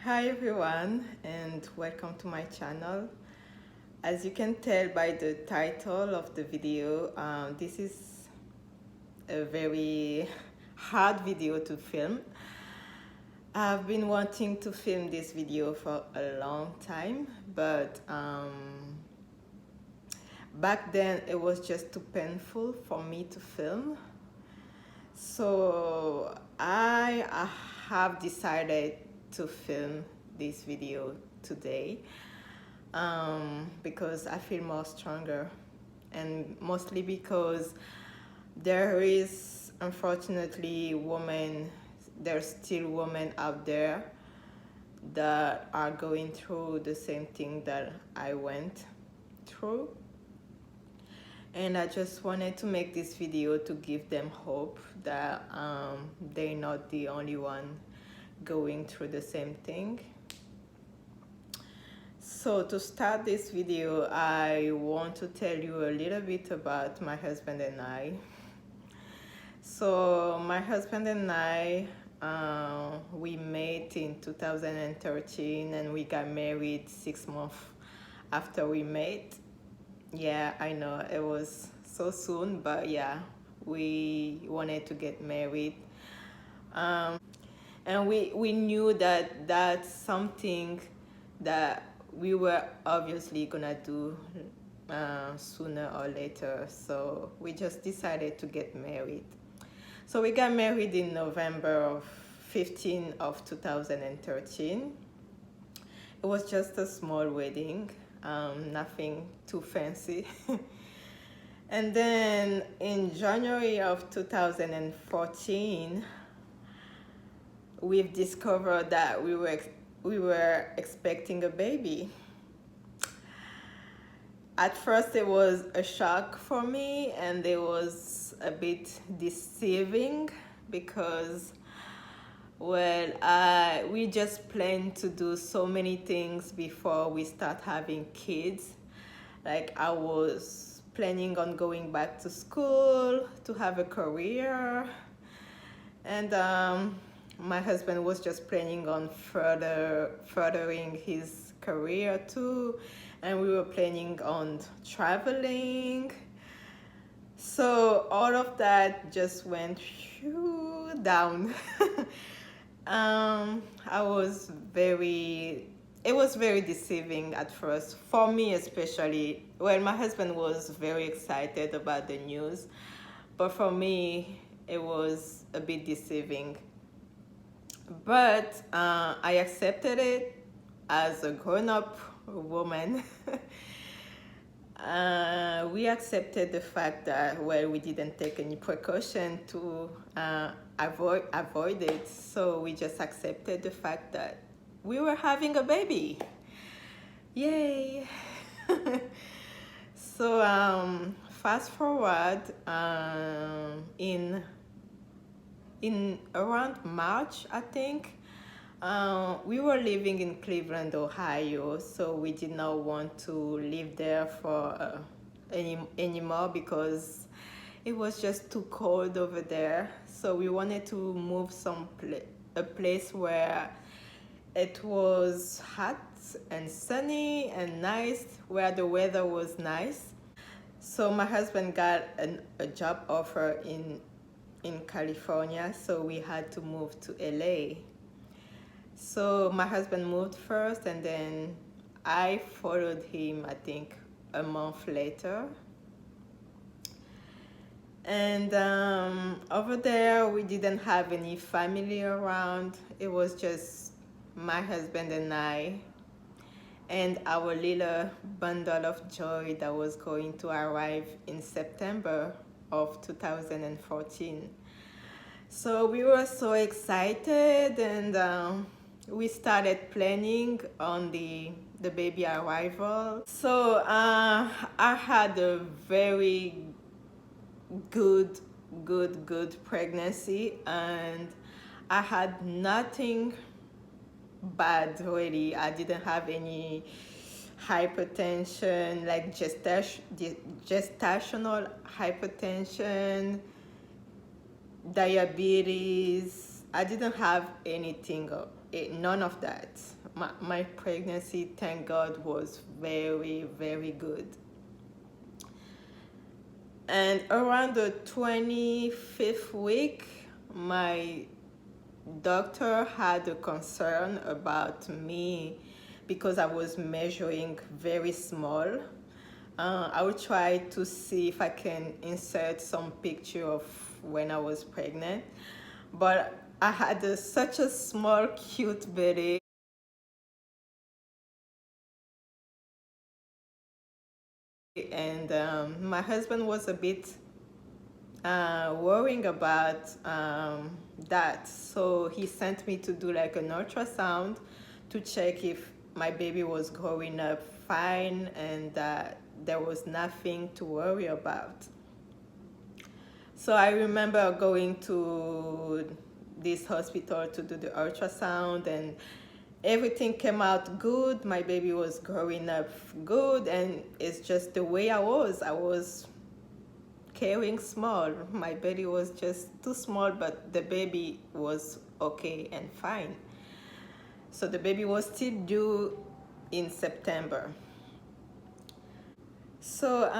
Hi everyone, and welcome to my channel. As you can tell by the title of the video, this is a very hard video to film. I've been wanting to film this video for a long time, but back then it was just too painful for me to film. So I have decided to film this video today because I feel more stronger, and mostly because there is unfortunately there's still women out there that are going through the same thing that I went through. And I just wanted to make this video to give them hope that they're not the only one going through the same thing. So to start this video, I want to tell you a little bit about my husband and I. So my husband and I, we met in 2013 and we got married 6 months after we met. Yeah, I know it was so soon, but yeah, we wanted to get married. And we knew that that's something that we were obviously gonna do sooner or later. So we just decided to get married. So we got married in November 15 of 2013. It was just a small wedding. Nothing too fancy. And then in January of 2014, we've discovered that we were expecting a baby. At first it was a shock for me, and it was a bit deceiving because we just planned to do so many things before we start having kids. Like I was planning on going back to school, to have a career, and my husband was just planning on furthering his career too, and we were planning on traveling. So all of that just went down. It was very deceiving at first, for me especially. Well, my husband was very excited about the news, but for me, it was a bit deceiving. But I accepted it as a grown-up woman. We accepted the fact that, well, we didn't take any precaution to avoid it. So we just accepted the fact that we were having a baby. Yay! So fast forward, in around March, I think, we were living in Cleveland, Ohio, so we did not want to live there for anymore because it was just too cold over there. So we wanted to move a place where it was hot and sunny and nice, where the weather was nice. So my husband got a job offer in California, so we had to move to LA. So my husband moved first, and then I followed him, I think, a month later. And over there, we didn't have any family around. It was just my husband and I, and our little bundle of joy that was going to arrive in September of 2014. So we were so excited, and we started planning on the baby arrival. So I had a very good pregnancy, and I had nothing bad really. I didn't have any hypertension, like gestational hypertension, diabetes, I didn't have anything, none of that. My pregnancy, thank God, was very, very good. And around the 25th week, my doctor had a concern about me because I was measuring very small. I will try to see if I can insert some picture of when I was pregnant. But I had such a small, cute belly. And my husband was a bit worrying about that. So he sent me to do like an ultrasound to check if my baby was growing up fine and that there was nothing to worry about. So I remember going to this hospital to do the ultrasound, and everything came out good. My baby was growing up good, and it's just the way I was carrying small. My belly was just too small, but the baby was okay and fine. So the baby was still due in September. So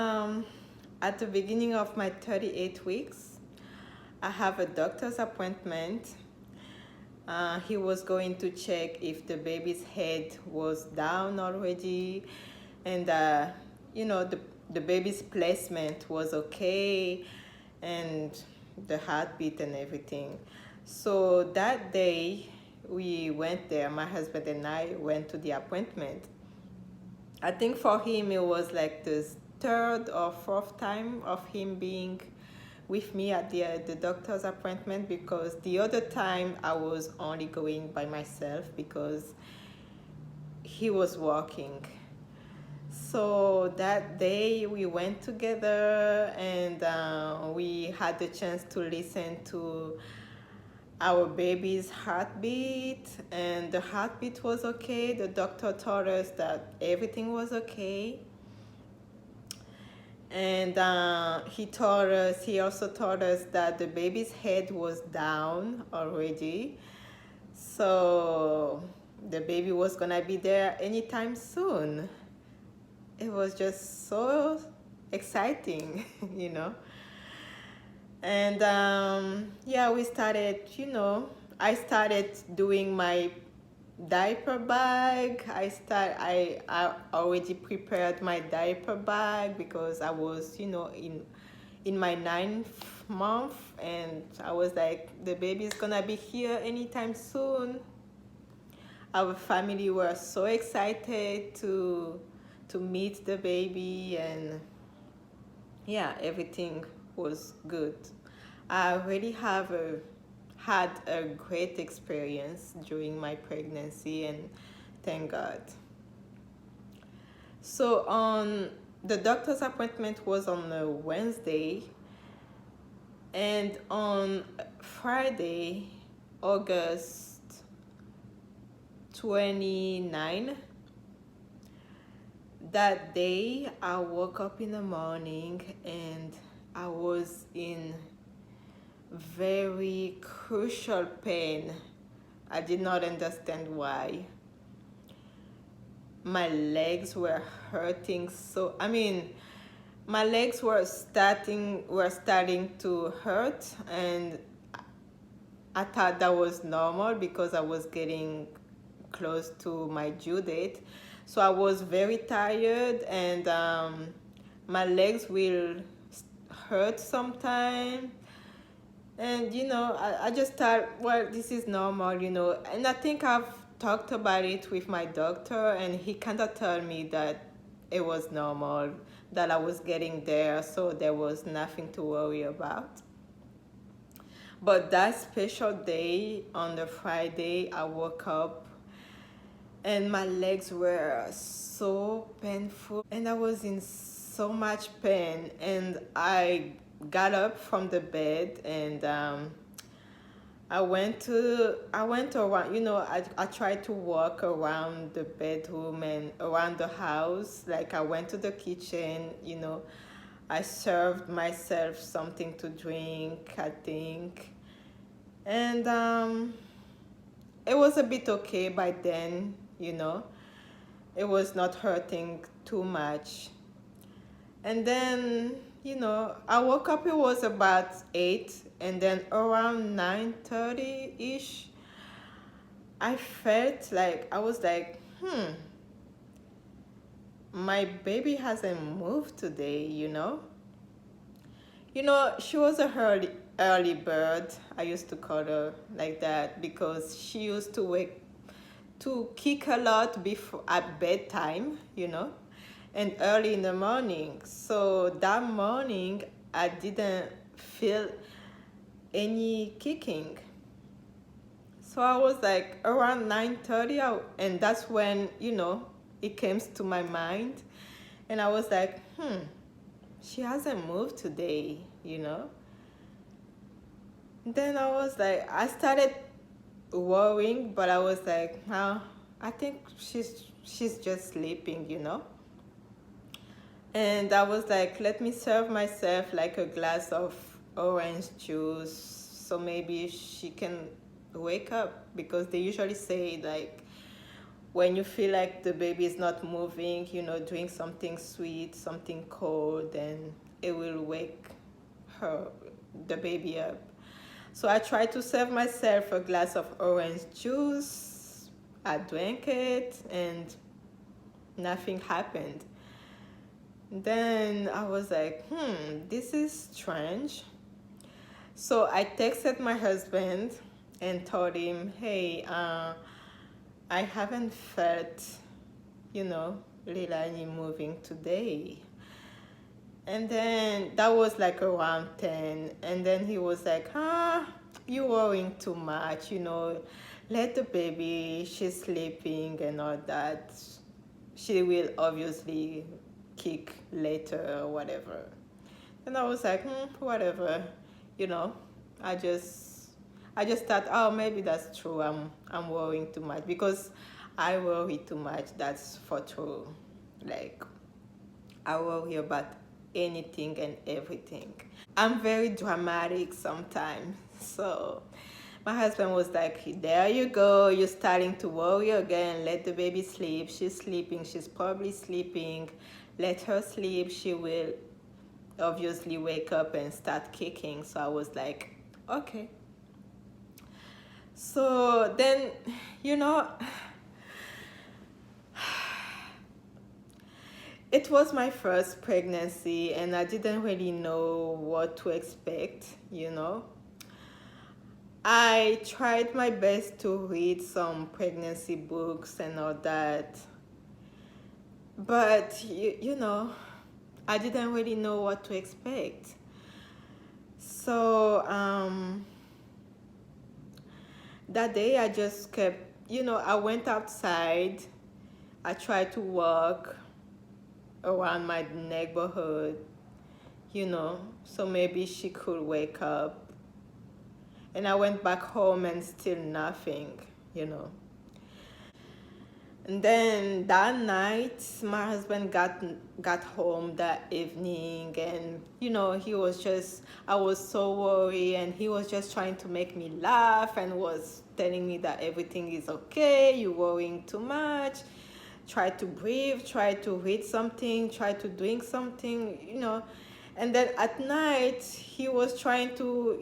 at the beginning of my 38 weeks, I have a doctor's appointment. He was going to check if the baby's head was down already, and the baby's placement was okay, and the heartbeat and everything. So that day we went there, my husband and I went to the appointment. I think for him it was like the third or fourth time of him being with me at the doctor's appointment, because the other time I was only going by myself because he was working. So that day we went together, and we had the chance to listen to our baby's heartbeat, and the heartbeat was okay. The doctor told us that everything was okay. And he also told us that the baby's head was down already. So the baby was gonna be there anytime soon. It was just so exciting, you know. And yeah, we started, I started doing my diaper bag. I already prepared my diaper bag because I was, in my 9th month, and I was like, the baby's gonna be here anytime soon. Our family were so excited to meet the baby, and yeah, everything was good. I really had a great experience during my pregnancy, and thank God. So on the doctor's appointment was on a Wednesday, and on Friday, August 29, that day I woke up in the morning and I was in very crucial pain. I did not understand why. My legs were hurting so, my legs were starting to hurt, and I thought that was normal because I was getting close to my due date. So I was very tired, and my legs will hurt sometime. And I just thought, well, this is normal, and I think I've talked about it with my doctor, and he kind of told me that it was normal, that I was getting there, so there was nothing to worry about. But that special day, on the Friday, I woke up and my legs were so painful, and I was in so much pain, and I got up from the bed, and I went around, I tried to walk around the bedroom and around the house. Like, I went to the kitchen, I served myself something to drink, I think. And it was a bit okay by then, it was not hurting too much. And then, I woke up, it was about 8, and then around 9:30 ish, I felt like, I was like, my baby hasn't moved today, she was a early bird. I used to call her like that because she used to kick a lot before at bedtime, and early in the morning. So that morning, I didn't feel any kicking. So I was like around 9:30, and that's when, it came to my mind. And I was like, she hasn't moved today. Then I was like, I started worrying, but I was like, I think she's just sleeping. And I was like, let me serve myself like a glass of orange juice so maybe she can wake up, because they usually say like when you feel like the baby is not moving, drink something sweet, something cold, and it will wake the baby up. So I tried to serve myself a glass of orange juice. I drank it and nothing happened. Then I was like, this is strange. So I texted my husband and told him, hey, I haven't felt, LEILANI moving today. And then that was like around 10. And then he was like, you're worrying too much, let the baby, she's sleeping and all that. She will obviously kick later or whatever. And I was like, whatever, I just thought, oh, maybe that's true. I'm worrying too much, because I worry too much. That's for true. Like, I worry about anything and everything. I'm very dramatic sometimes. So my husband was like, there you go, you're starting to worry again. Let the baby sleep. She's sleeping. She's probably sleeping. Let her sleep. She will obviously wake up and start kicking. So I was like, okay. So then, it was my first pregnancy and I didn't really know what to expect. I tried my best to read some pregnancy books and all that, but I didn't really know what to expect. So that day I just kept, I went outside. I tried to walk around my neighborhood, so maybe she could wake up. And I went back home and still nothing. And then that night, my husband got home that evening, and he was just, I was so worried, and he was just trying to make me laugh and was telling me that everything is okay, you're worrying too much, try to breathe, try to read something, try to drink something, And then at night, he was trying to,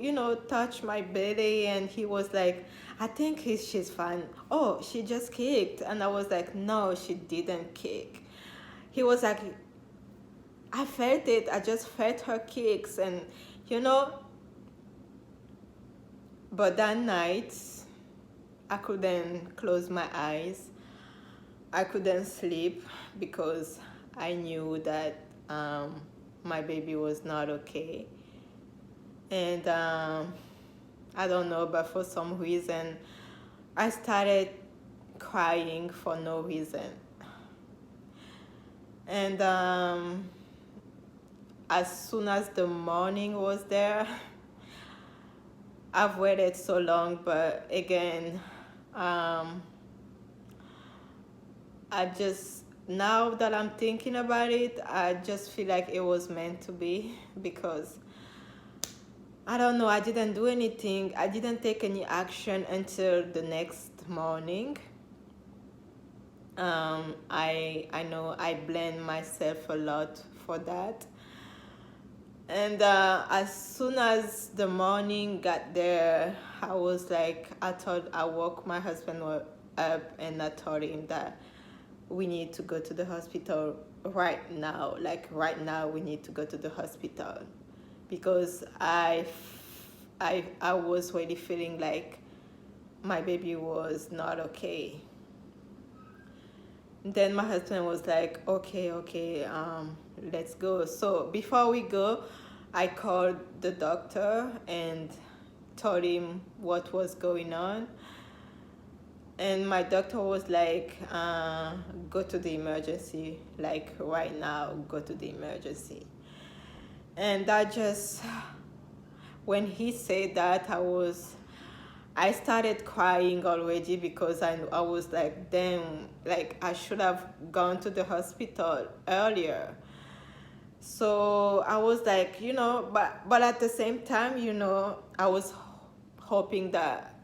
touch my belly, and he was like, I think she's fine. Oh, she just kicked. And I was like, no, she didn't kick. He was like, I felt it. I just felt her kicks. And, but that night, I couldn't close my eyes. I couldn't sleep because I knew that my baby was not okay. And I don't know, but for some reason I started crying for no reason. And as soon as the morning was there, I've waited so long, but again, I just, now that I'm thinking about it, I just feel like it was meant to be, because I don't know, I didn't do anything. I didn't take any action until the next morning. I know I blame myself a lot for that. And as soon as the morning got there, I was like, I woke my husband up and I told him that we need to go to the hospital right now. Like right now, we need to go to the hospital because I was really feeling like my baby was not okay. Then my husband was like, okay, let's go. So before we go, I called the doctor and told him what was going on. And my doctor was like, go to the emergency, like right now, go to the emergency. And that just, when he said that, I started crying already because I was like, damn, like I should have gone to the hospital earlier. So I was like, but at the same time, I was hoping that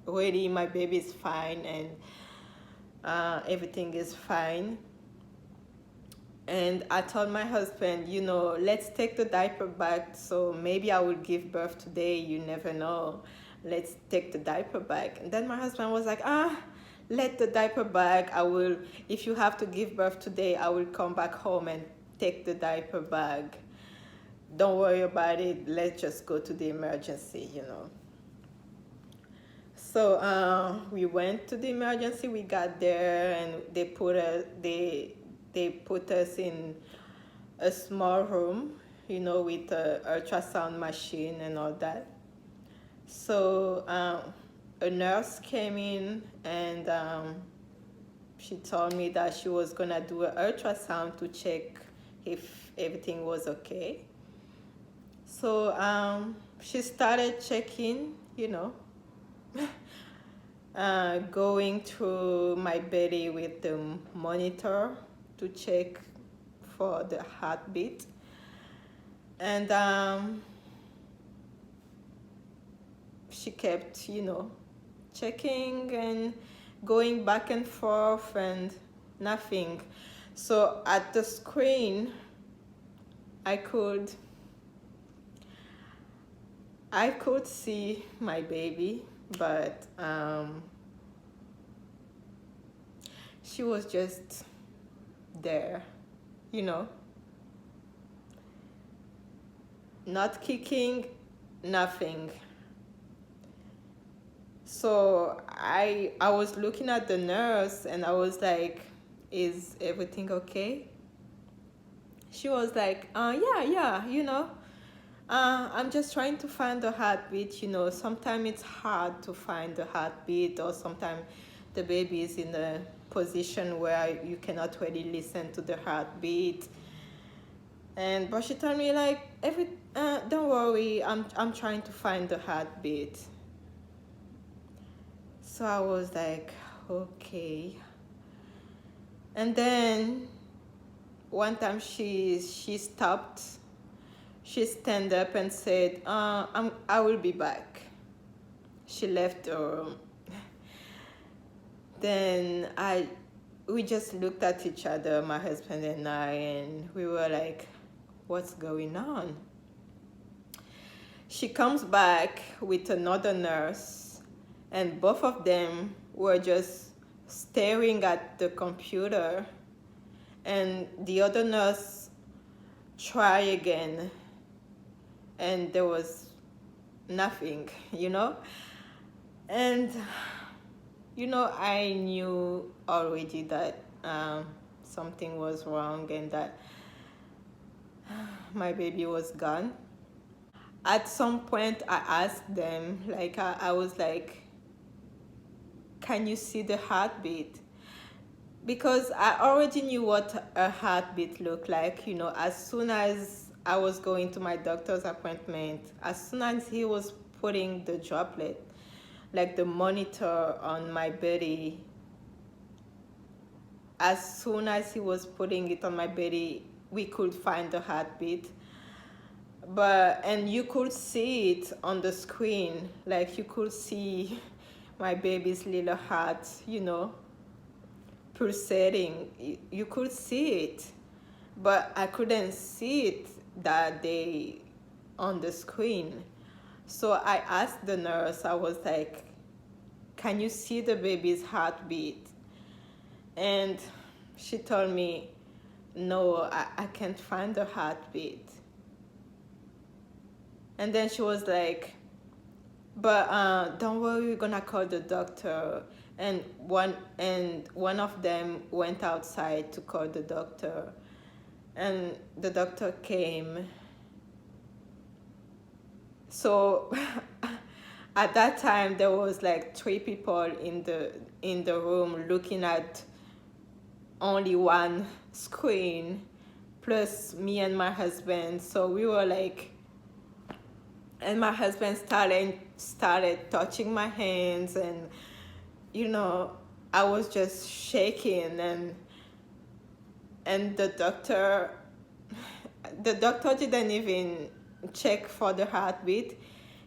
really my baby is fine and everything is fine. And I told my husband, let's take the diaper back. So maybe I will give birth today. You never know. Let's take the diaper back. And then my husband was like, let the diaper back. If you have to give birth today, I will come back home and take the diaper bag. Don't worry about it. Let's just go to the emergency. So we went to the emergency. We got there and they put us in a small room, with an ultrasound machine and all that. So a nurse came in and she told me that she was gonna do an ultrasound to check if everything was okay. So she started checking, going through my belly with the monitor to check for the heartbeat. And she kept, checking and going back and forth and nothing. So at the screen, I could see my baby, but she was just there, not kicking, nothing. So I was looking at the nurse and I was like, is everything okay? She was like, yeah, I'm just trying to find the heartbeat. Sometimes it's hard to find the heartbeat, or sometimes the baby is in a position where you cannot really listen to the heartbeat. But she told me like, don't worry, I'm trying to find the heartbeat. So I was like, okay. And then one time she stopped. She stand up and said, I will be back. She left the room. Then we just looked at each other, my husband and I, and we were like, what's going on? She comes back with another nurse, and both of them were just staring at the computer, and the other nurse try again, and there was nothing, and I knew already that something was wrong and that my baby was gone. At some point I asked them, like I was like, can you see the heartbeat? Because I already knew what a heartbeat looked like. As soon as I was going to my doctor's appointment, as soon as he was putting the droplet, like the monitor on my belly, as soon as he was putting it on my belly, we could find the heartbeat. and you could see it on the screen, like you could see my baby's little heart, pulsating. You could see it, but I couldn't see it that day on the screen. So I asked the nurse, I was like, can you see the baby's heartbeat? And she told me, no, I can't find the heartbeat. And then she was like, but don't worry, we're gonna call the doctor. And one of them went outside to call the doctor, and the doctor came. So at that time there was like 3 people in the room looking at only one screen, plus me and my husband. So we were like, and my husband started touching my hands, and I was just shaking, and the doctor didn't even check for the heartbeat.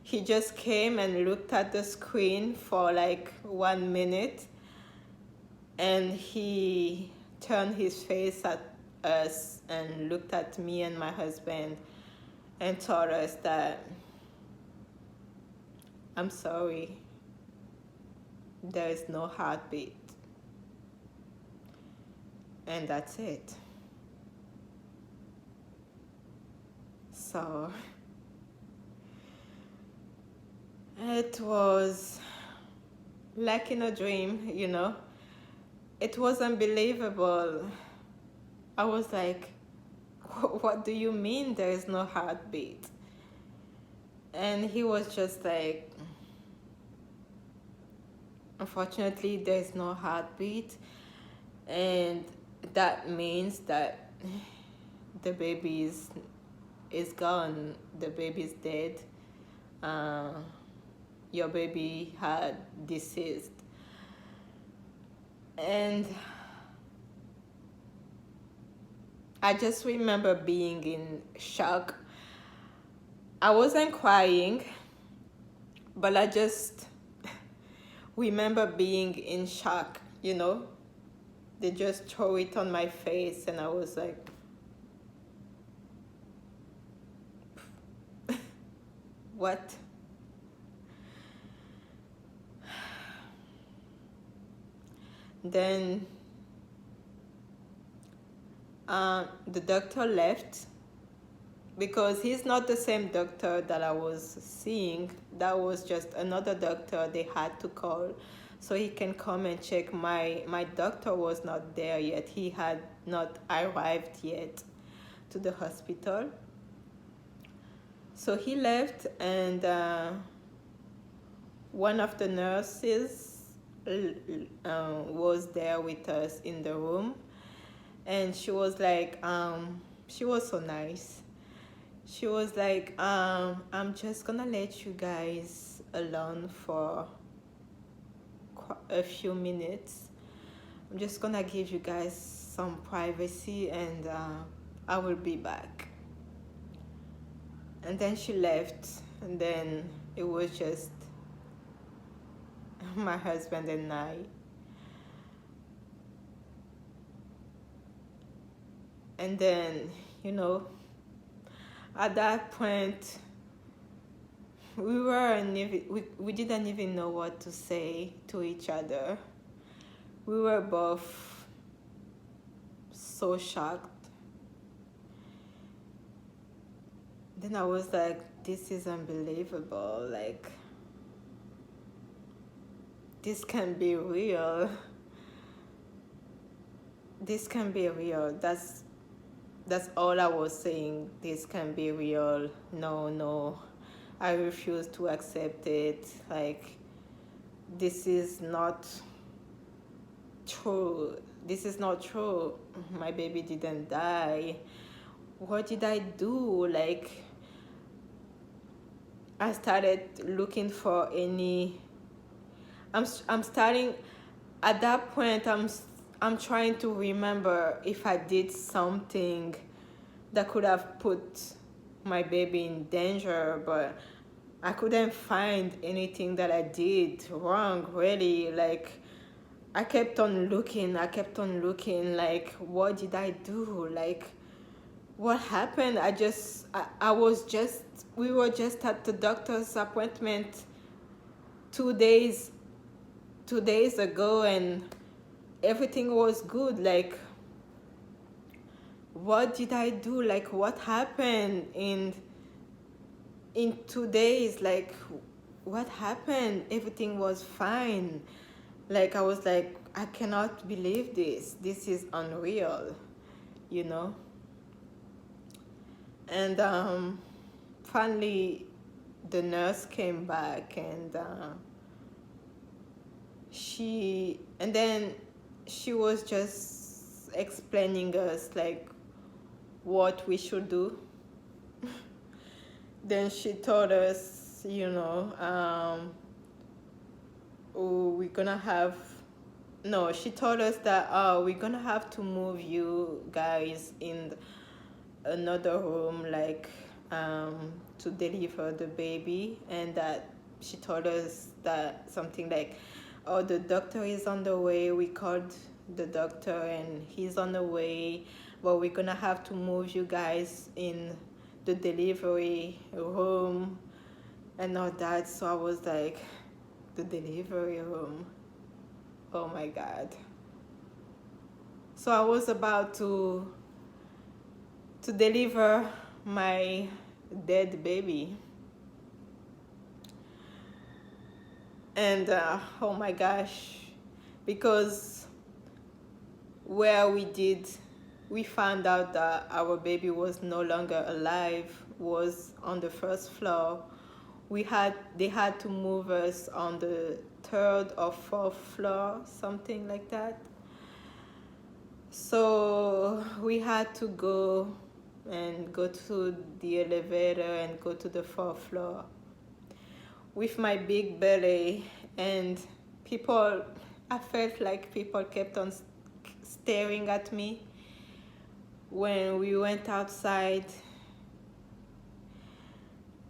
He just came and looked at the screen for like 1 minute, and he turned his face at us and looked at me and my husband and told us that, I'm sorry, there is no heartbeat. And that's it. So it was like in a dream, It was unbelievable. I was like, what do you mean there is no heartbeat? And he was just like, unfortunately, there's no heartbeat, and that means that the baby is gone. The baby's dead. Your baby had deceased. And I just remember being in shock. I wasn't crying, but I just remember being in shock, They just throw it on my face, and I was like, what? Then the doctor left, because he's not the same doctor that I was seeing. That was just another doctor they had to call so he can come and check. My doctor was not there yet. He had not arrived yet to the hospital. So he left, and one of the nurses was there with us in the room, and she was like, she was so nice. She was like, I'm just gonna let you guys alone for a few minutes. I'm just gonna give you guys some privacy, and I will be back. And then she left, and then it was just my husband and I. And then, at that point, we didn't even know what to say to each other. We were both so shocked. Then I was like, this is unbelievable. Like, this can be real. This can be real. That's all I was saying. This can be real. No, I refuse to accept it. Like, this is not true. This is not true. My baby didn't die. What did I do? Like, I started looking for any. I'm starting. At that point, I'm trying to remember if I did something that could have put my baby in danger, but I couldn't find anything that I did wrong, really. Like, I kept on looking, like, what did I do? Like, what happened? We were just at the doctor's appointment 2 days ago, and everything was good. Like, what did I do? Like, what happened in 2 days? Like, what happened? Everything was fine. Like, I was like, I cannot believe this. This is unreal, you know? And finally, the nurse came back, and she was just explaining us, like, what we should do. Then she told us, we're gonna have, no, she told us that, we're gonna have to move you guys in another room, like, to deliver the baby. And that she told us that something like, oh, the doctor is on the way. We called the doctor and he's on the way, but we're gonna have to move you guys in the delivery room and all that. So I was like, the delivery room, oh my God. So I was about to deliver my dead baby, and oh my gosh, because where we found out that our baby was no longer alive was on the first floor. They had to move us on the third or fourth floor, something like that. So we had to go to the elevator and go to the fourth floor with my big belly, and I felt like people kept on staring at me when we went outside.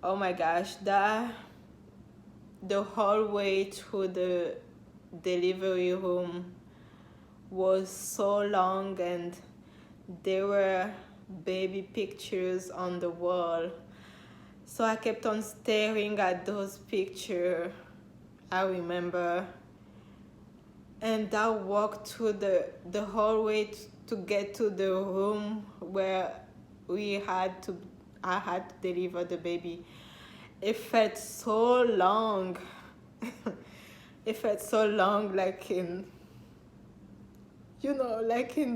Oh my gosh, the hallway through the delivery room was so long, and there were baby pictures on the wall. So I kept on staring at those pictures, I remember. And I walked through the hallway to get to the room where I had to deliver the baby. It felt so long. It felt so long, like in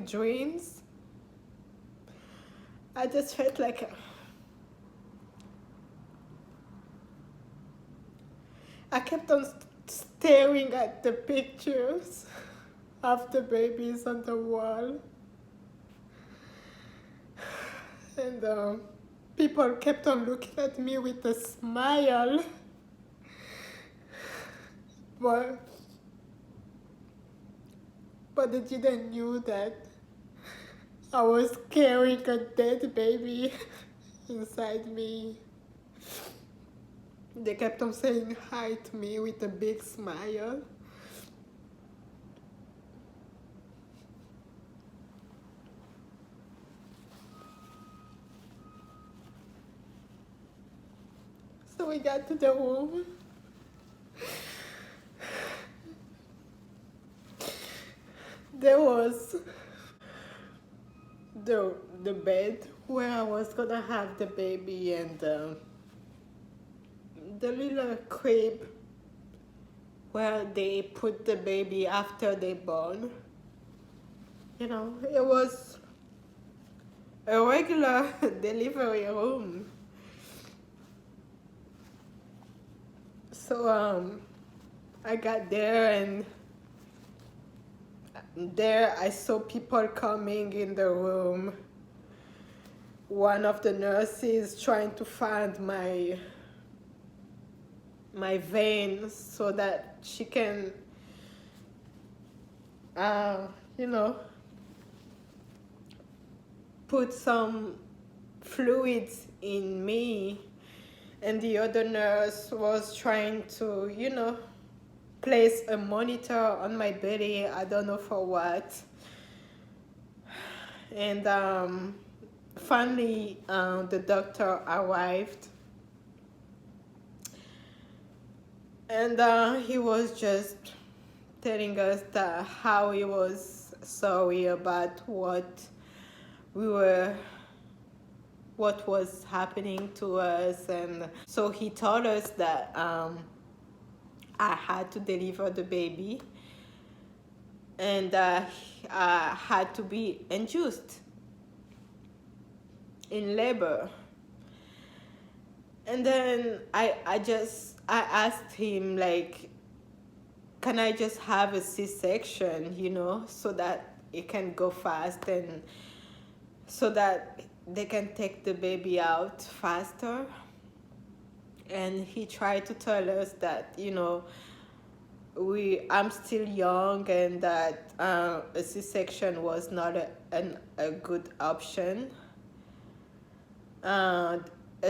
dreams. I just felt like I kept on staring at the pictures of the babies on the wall. And people kept on looking at me with a smile. But they didn't know that I was carrying a dead baby inside me. They kept on saying hi to me with a big smile. So we got to the room. There was the bed where I was gonna have the baby, and the little crib where they put the baby after they born. It was a regular delivery room. So I got there, and there I saw people coming in the room. One of the nurses trying to find my veins so that she can put some fluids in me, and the other nurse was trying to, place a monitor on my belly. I don't know for what. And finally, the doctor arrived, and he was just telling us that how he was sorry about what was happening to us. And so he told us that I had to deliver the baby, and I had to be induced in labor. And then I asked him, like, can I just have a C-section, so that it can go fast and so that they can take the baby out faster. And he tried to tell us that, I'm still young, and that a C-section was not a good option. A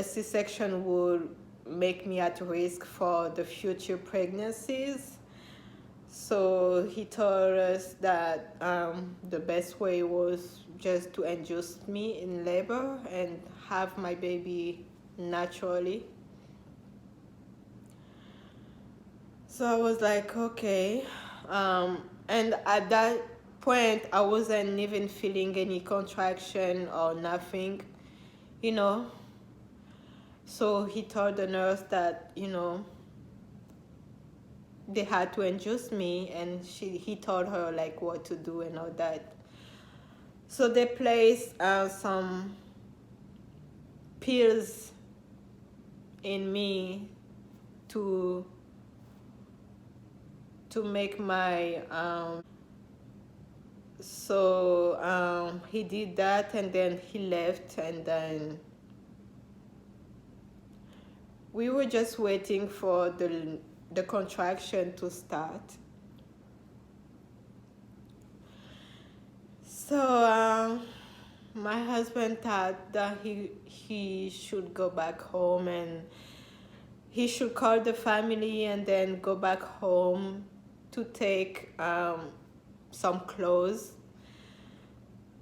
C-section would make me at risk for the future pregnancies. So he told us that the best way was just to induce me in labor and have my baby naturally. So I was like, okay. And at that point, I wasn't even feeling any contraction or nothing, So he told the nurse that, they had to induce me, and he told her like what to do and all that. So they placed some pills in me to make my he did that, and then he left, and then we were just waiting for the contraction to start. So my husband thought that he should go back home, and he should call the family and then go back home to take some clothes,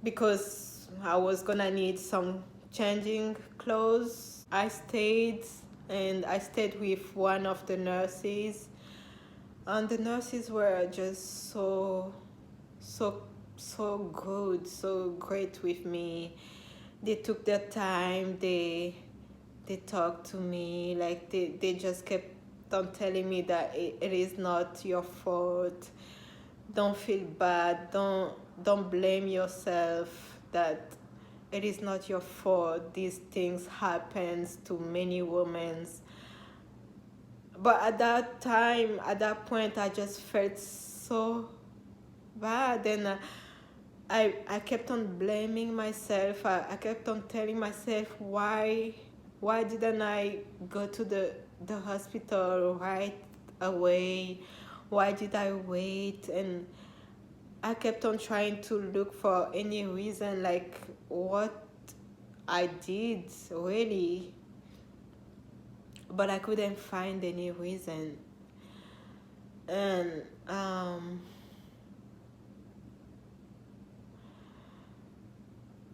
because I was gonna need some changing clothes. I stayed with one of the nurses, and the nurses were just so good, so great with me. They took their time, they talked to me, like they just kept on telling me that it is not your fault, don't feel bad, don't blame yourself, that it is not your fault, these things happens to many women. But at that point, I just felt so bad, and I kept on blaming myself. I kept on telling myself, why didn't I go to the hospital right away? Why did I wait? And I kept on trying to look for any reason, like what I did really, but I couldn't find any reason. And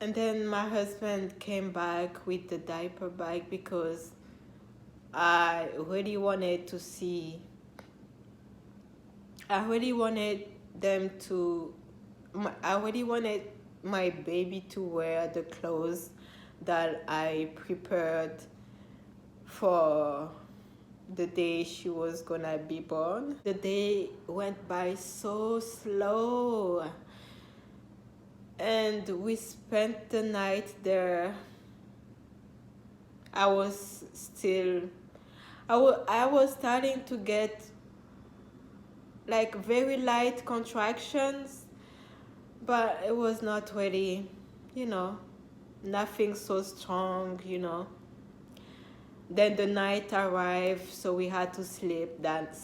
then my husband came back with the diaper bag, because I really wanted to see. I really wanted my baby to wear the clothes that I prepared for the day she was gonna be born. The day went by so slow, and we spent the night there. I was starting to get like very light contractions, but it was not really, nothing so strong, Then the night arrived, so we had to sleep that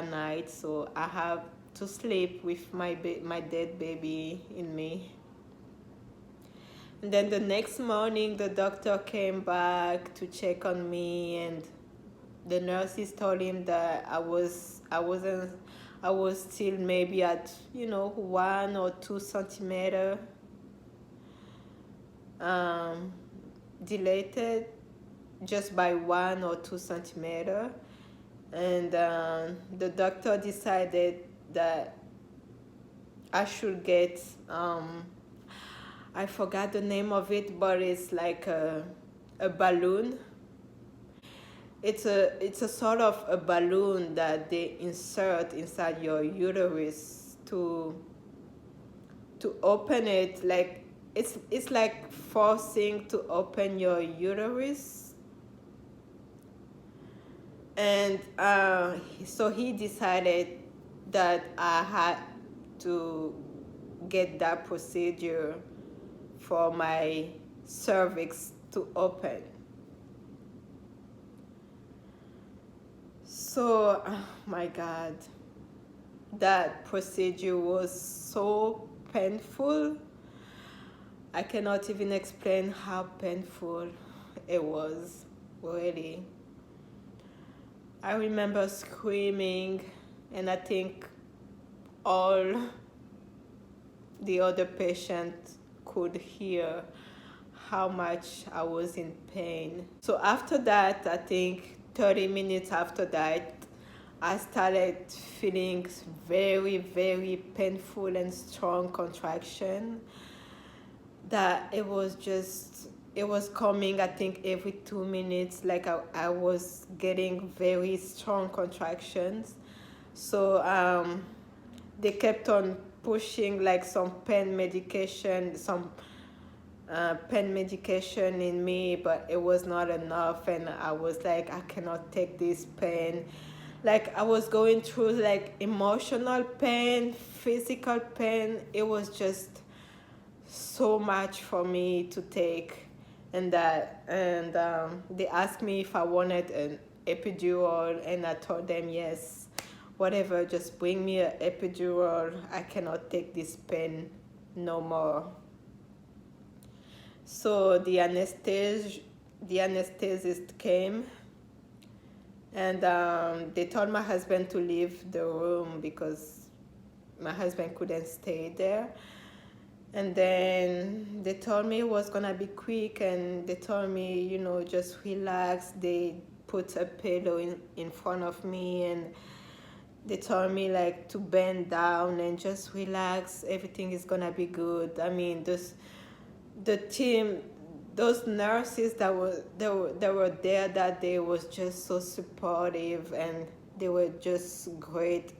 night. So I have to sleep with my dead baby in me. And then the next morning, the doctor came back to check on me, and the nurses told him that I was still maybe at 1 or 2 centimeter dilated, just by 1 or 2 centimeter. And the doctor decided that I should get I forgot the name of it, but it's like a balloon. It's a sort of a balloon that they insert inside your uterus to open it. Like it's like forcing to open your uterus. And so he decided that I had to get that procedure for my cervix to open. So, oh my God, that procedure was so painful. I cannot even explain how painful it was, really. I remember screaming, and I think all the other patients could hear how much I was in pain. So after that, I think 30 minutes after that, I started feeling very, very painful and strong contraction. That it was coming, I think, every 2 minutes. Like I was getting very strong contractions. So they kept on pushing like some pain medication in me, but it was not enough. And I was like, I cannot take this pain. Like I was going through like emotional pain, physical pain. It was just so much for me to take. And they asked me if I wanted an epidural, and I told them yes, whatever, just bring me an epidural. I cannot take this pain no more. So the anesthetist came, and they told my husband to leave the room because my husband couldn't stay there. And then they told me it was gonna be quick, and they told me, just relax. They put a pillow in front of me, and they told me like to bend down and just relax. Everything is gonna be good. I mean, the team, those nurses that were there that day was just so supportive, and they were just great.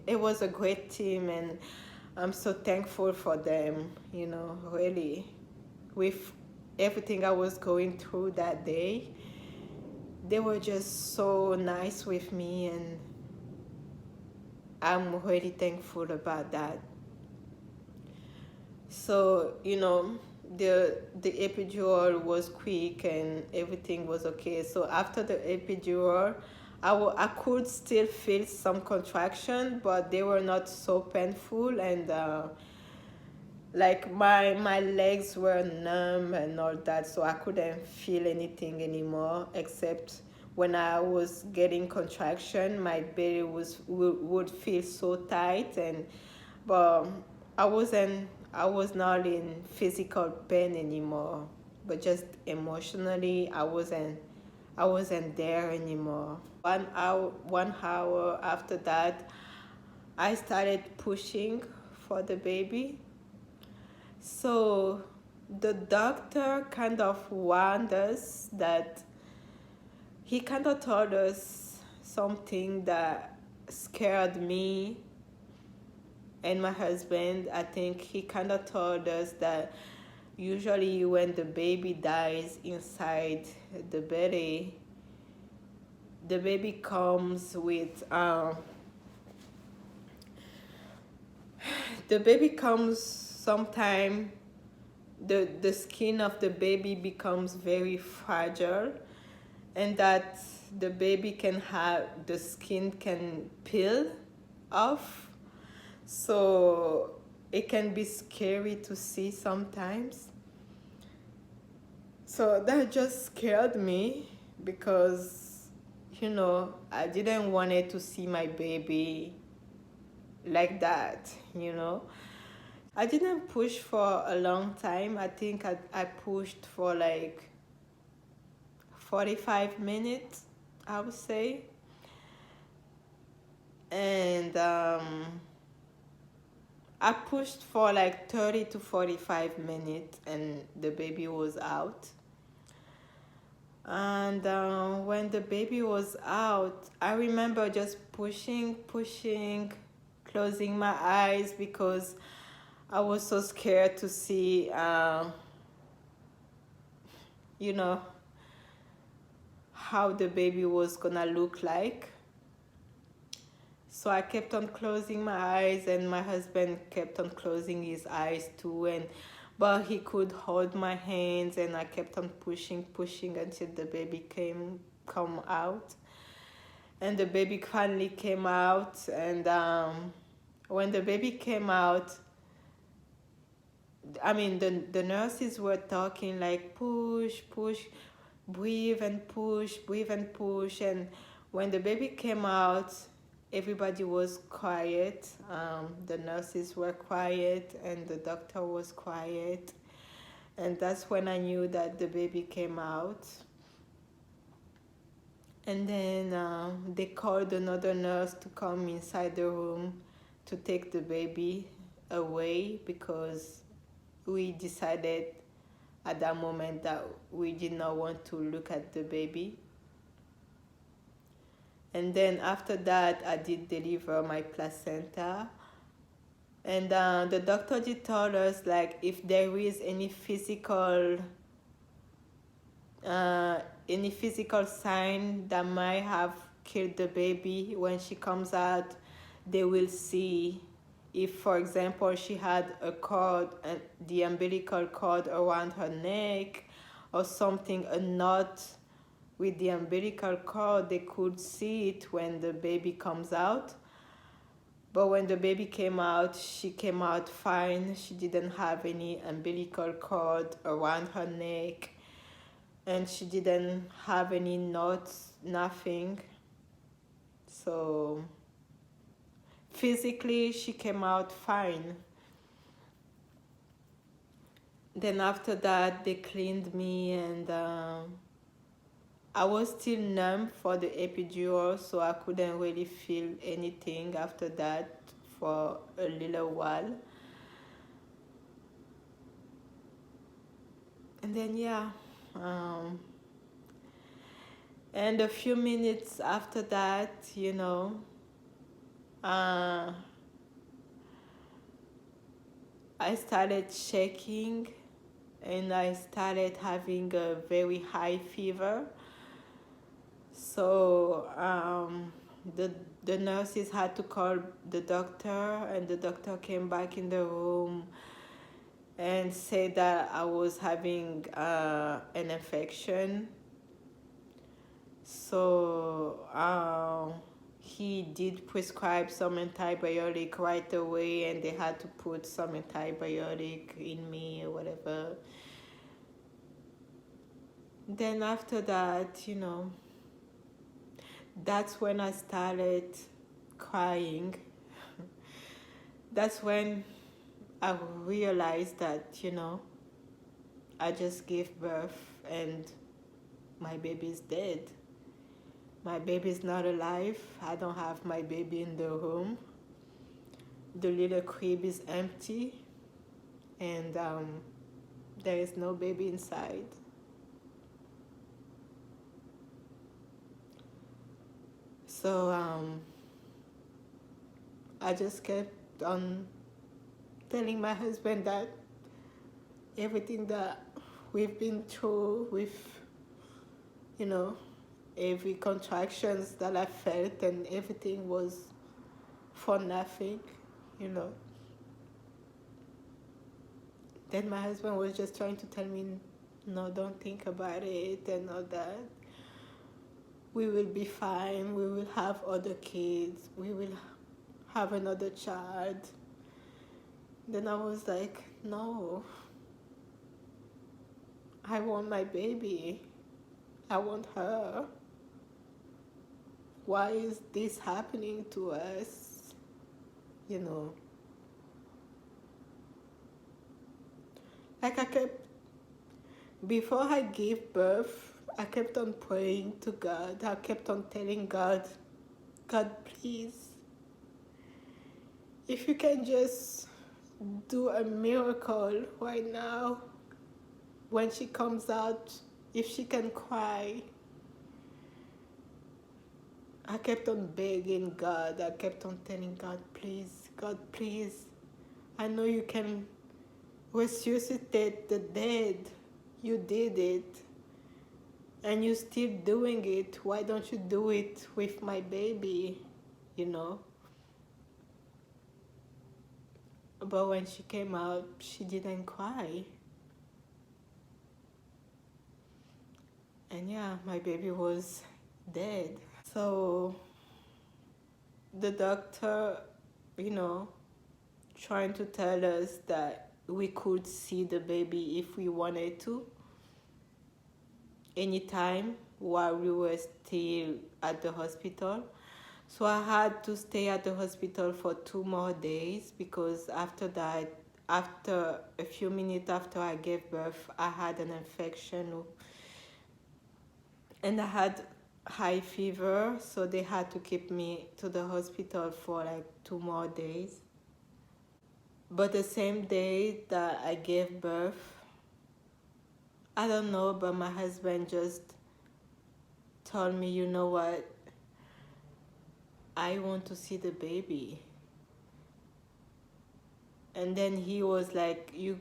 It was a great team, and I'm so thankful for them, really. With everything I was going through that day, they were just so nice with me, and I'm really thankful about that. So, the epidural was quick and everything was okay. So after the epidural, I could still feel some contraction, but they were not so painful, and like my legs were numb and all that, so I couldn't feel anything anymore, except when I was getting contraction, my belly would feel so tight, but I was not in physical pain anymore, but just emotionally I wasn't there anymore. 1 hour after that, I started pushing for the baby. So the doctor kind of warned us that he kind of told us something that scared me and my husband. I think he kind of told us that usually when the baby dies inside the belly, the baby comes with sometime the skin of the baby becomes very fragile, and that the baby the skin can peel off, so it can be scary to see sometimes. So that just scared me because, I didn't want it to see my baby like that, I didn't push for a long time. I think I pushed for like 45 minutes, I would say. And I pushed for like 30 to 45 minutes and the baby was out. And when the baby was out, I remember just pushing, closing my eyes because I was so scared to see, how the baby was gonna look like. So I kept on closing my eyes, and my husband kept on closing his eyes too. But he could hold my hands, and I kept on pushing until the baby come out. And the baby finally came out, and when the baby came out, I mean, the nurses were talking like push, breathe and push, and when the baby came out, everybody was quiet. The nurses were quiet and the doctor was quiet, and that's when I knew that the baby came out. And then they called another nurse to come inside the room to take the baby away because we decided at that moment that we did not want to look at the baby. And then after that, I did deliver my placenta. And the doctor did tell us, like, if there is any physical sign that might have killed the baby when she comes out, they will see. If, for example, she had a cord, the umbilical cord around her neck or something, a knot with the umbilical cord, they could see it when the baby comes out. But when the baby came out, she came out fine. She didn't have any umbilical cord around her neck, and she didn't have any knots, nothing. So physically, she came out fine. Then after that, they cleaned me, and I was still numb for the epidural, so I couldn't really feel anything after that for a little while. And then, yeah. And a few minutes after that, I started shaking, and I started having a very high fever. So the nurses had to call the doctor, and the doctor came back in the room and said that I was having an infection. So he did prescribe some antibiotic right away, and they had to put some antibiotic in me or whatever. Then after that, that's when I started crying. That's when I realized that, I just gave birth and my baby's dead. My baby's not alive. I don't have my baby in the room. The little crib is empty, and there is no baby inside. So I just kept on telling my husband that everything that we've been through with, every contractions that I felt, and everything was for nothing, Then my husband was just trying to tell me, no, don't think about it and all that. We will be fine. We will have other kids. We will have another child. Then I was like, no, I want my baby. I want her. Why is this happening to us? You know. Like before I gave birth, I kept on praying to God. I kept on telling God, God, please, if you can just do a miracle right now, when she comes out, if she can cry. I kept on begging God. I kept on telling God, please, God, please. I know you can resuscitate the dead. You did it. And you're still doing it. Why don't you do it with my baby? You know? But when she came out, she didn't cry. And yeah, my baby was dead. So the doctor, you know, trying to tell us that we could see the baby if we wanted to, anytime while we were still at the hospital. So I had to stay at the hospital for 2 more days because after that, after a few minutes after I gave birth, I had an infection and I had high fever, so they had to keep me to the hospital for like 2 more days. But the same day that I gave birth, I don't know, but my husband just told me, you know what, I want to see the baby. And then he was like, you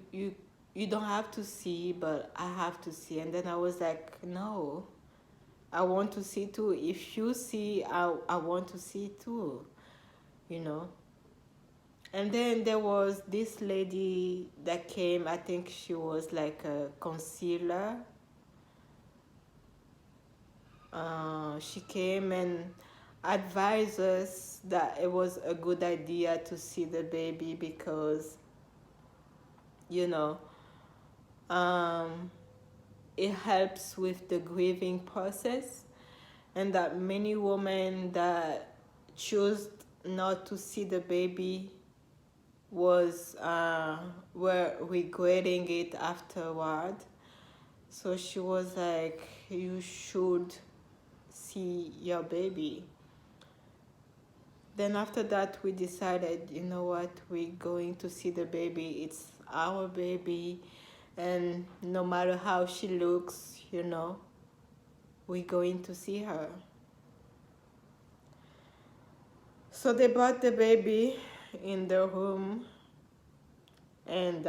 don't have to see, but I have to see. And then I was like, no, I want to see too. If you see, I want to see too, you know. And then there was this lady that came, I think she was like a counselor. She came and advised us that it was a good idea to see the baby because, you know, it helps with the grieving process, and that many women that choose not to see the baby were regretting it afterward. So she was like, you should see your baby. Then after that we decided, you know what, we're going to see the baby. It's our baby, and no matter how she looks, you know, we're going to see her. So they brought the baby in the room, and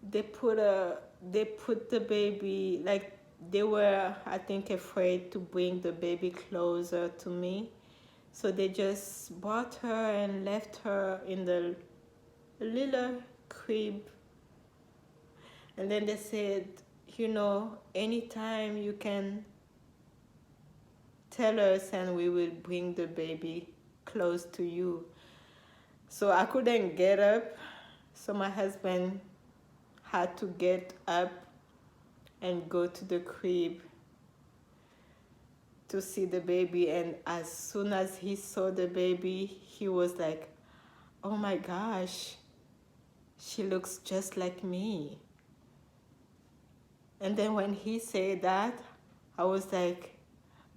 they put the baby, like, they were, I think, afraid to bring the baby closer to me. So they just brought her and left her in the little crib. And then they said, you know, anytime you can tell us and we will bring the baby close to you. So I couldn't get up. So my husband had to get up and go to the crib to see the baby. And as soon as he saw the baby, he was like, oh my gosh, she looks just like me. And then when he said that, I was like,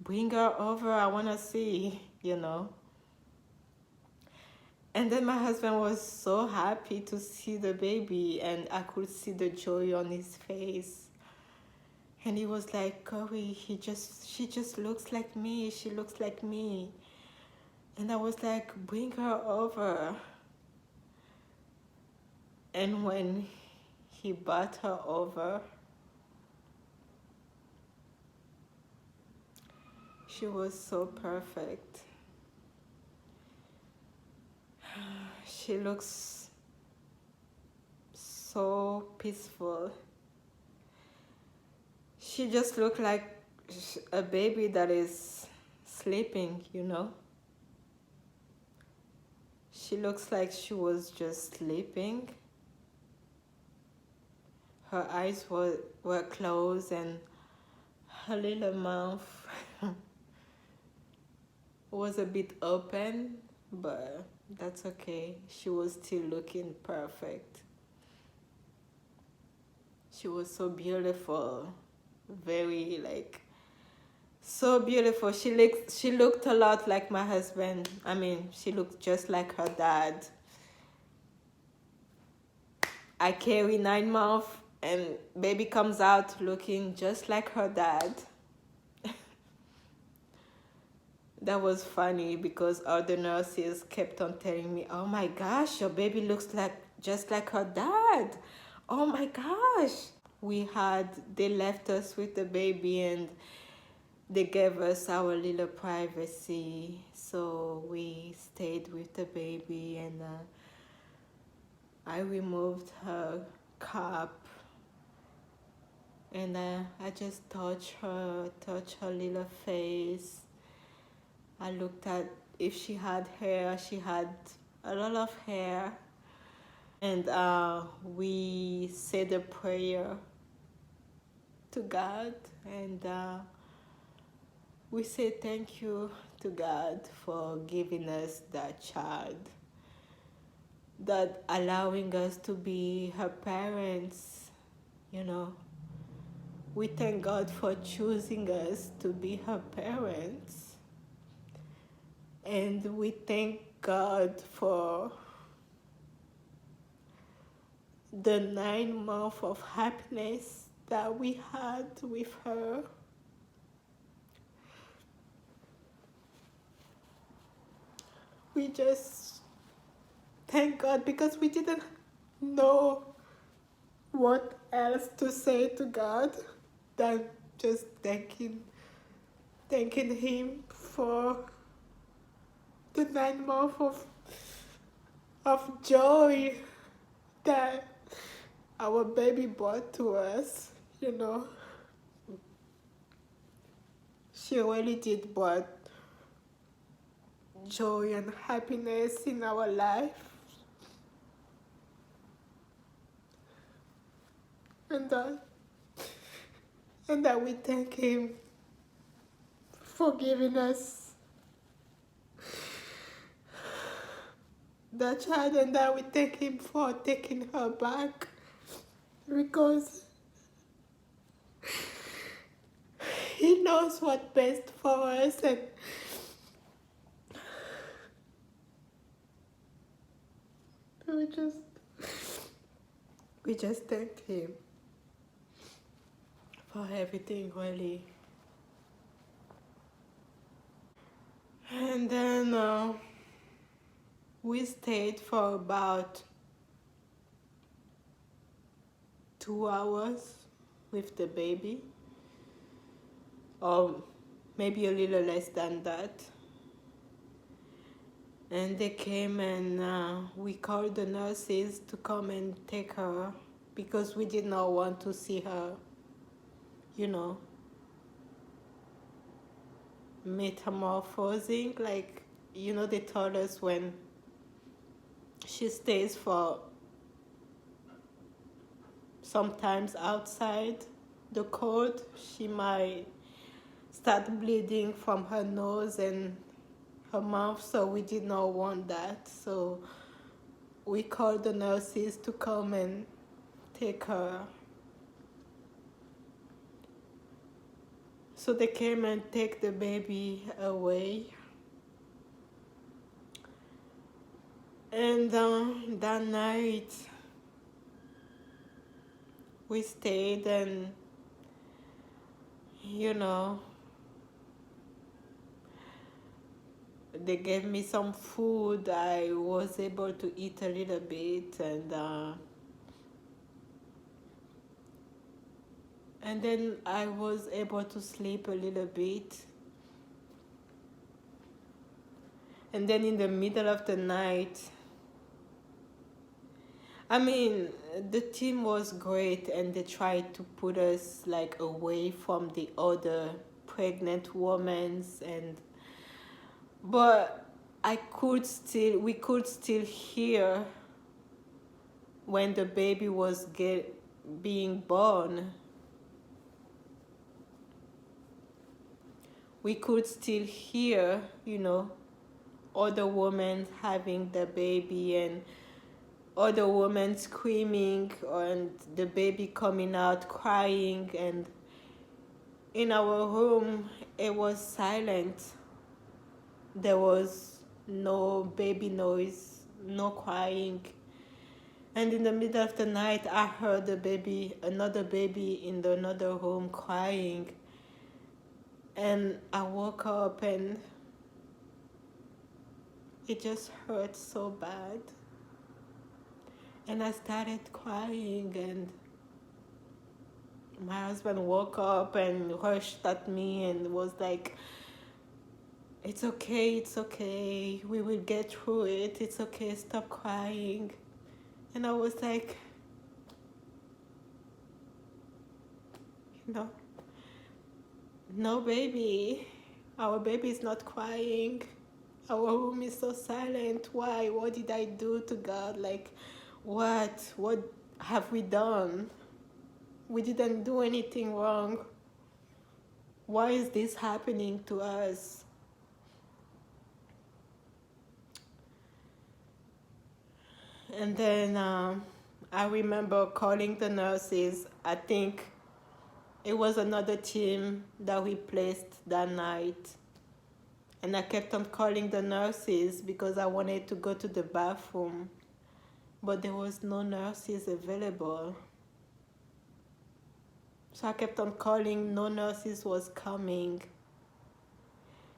bring her over, I want to see, you know. And then my husband was so happy to see the baby, and I could see the joy on his face. And he was like, Corey, she just looks like me. She looks like me. And I was like, bring her over. And when he brought her over, she was so perfect. She looks so peaceful. She just looked like a baby that is sleeping, you know. She looks like she was just sleeping. her eyes were closed and her little mouth was a bit open, but that's okay. She was still looking perfect. She was so beautiful, very like so beautiful. She looked a lot like my husband. I mean, she looked just like her dad. I carry 9 months and baby comes out looking just like her dad. That was funny because other nurses kept on telling me, oh my gosh, your baby looks like just like her dad. Oh my gosh. They left us with the baby and they gave us our little privacy. So we stayed with the baby and I removed her cup and I just touched her little face. I looked at if she had hair. She had a lot of hair. And we said a prayer to God. And we said thank you to God for giving us that child. That allowing us to be her parents, you know. We thank God for choosing us to be her parents. And we thank God for the 9 months of happiness that we had with her. We just thank God because we didn't know what else to say to God than just thanking Him for the 9 months of joy that our baby brought to us, you know. She really did brought joy and happiness in our life. And that we thank Him for giving us the child, and that we thank Him for taking her back, because He knows what's best for us, and we just thank Him for everything, really. And then we stayed for about 2 hours with the baby, or maybe a little less than that. And they came and we called the nurses to come and take her because we did not want to see her, you know, metamorphosing. Like, you know, they told us when she stays for sometimes outside the cold, she might start bleeding from her nose and her mouth, so we did not want that. So we called the nurses to come and take her. So they came and take the baby away. And that night we stayed, and you know, they gave me some food. I was able to eat a little bit, and then I was able to sleep a little bit. And then in the middle of the night, I mean, the team was great, and they tried to put us like away from the other pregnant women, but we could still hear when the baby was being born, we could still hear, you know, other women having the baby and other women screaming and the baby coming out crying, and in our room it was silent. There was no baby noise, no crying. And in the middle of the night I heard another baby in another room crying, and I woke up and it just hurt so bad. And I started crying, and my husband woke up and rushed at me and was like, it's okay, we will get through it, it's okay, stop crying. And I was like, you know, no baby, our baby is not crying, our room is so silent. Why? What did I do to God? Like, what have we done? We didn't do anything wrong. Why is this happening to us? And then I remember calling the nurses. I think it was another team that we placed that night. And I kept on calling the nurses because I wanted to go to the bathroom. But there was no nurses available. So I kept on calling, no nurses was coming.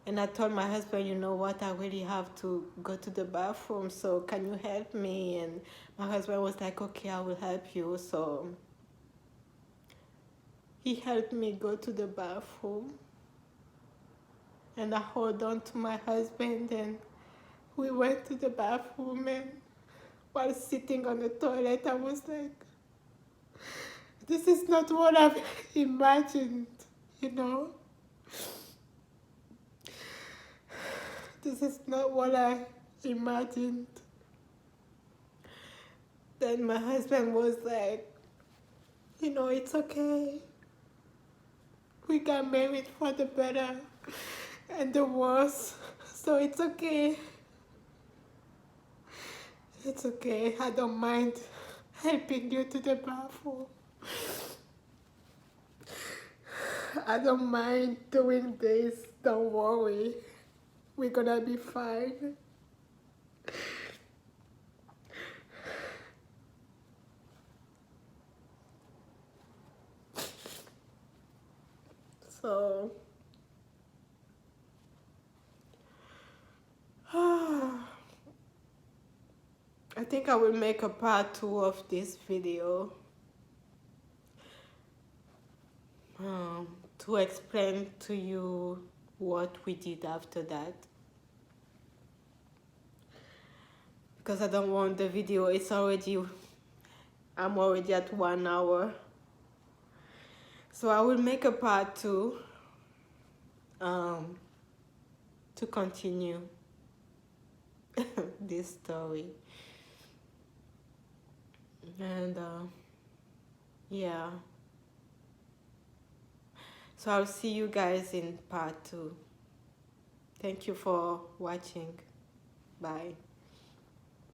And I told my husband, you know what, I really have to go to the bathroom, so can you help me? And my husband was like, okay, I will help you. So he helped me go to the bathroom. And I held on to my husband and we went to the bathroom, and while sitting on the toilet, I was like, this is not what I've imagined, you know? This is not what I imagined. Then my husband was like, you know, it's okay. We got married for the better and the worse, so it's okay. It's okay, I don't mind helping you to the bathroom. I don't mind doing this, don't worry. We're gonna be fine. So, I think I will make a part 2 of this video to explain to you what we did after that. Because I don't want the video, I'm already at 1 hour. So I will make a part 2 to continue this story. And yeah. So I'll see you guys in part 2. Thank you for watching. Bye.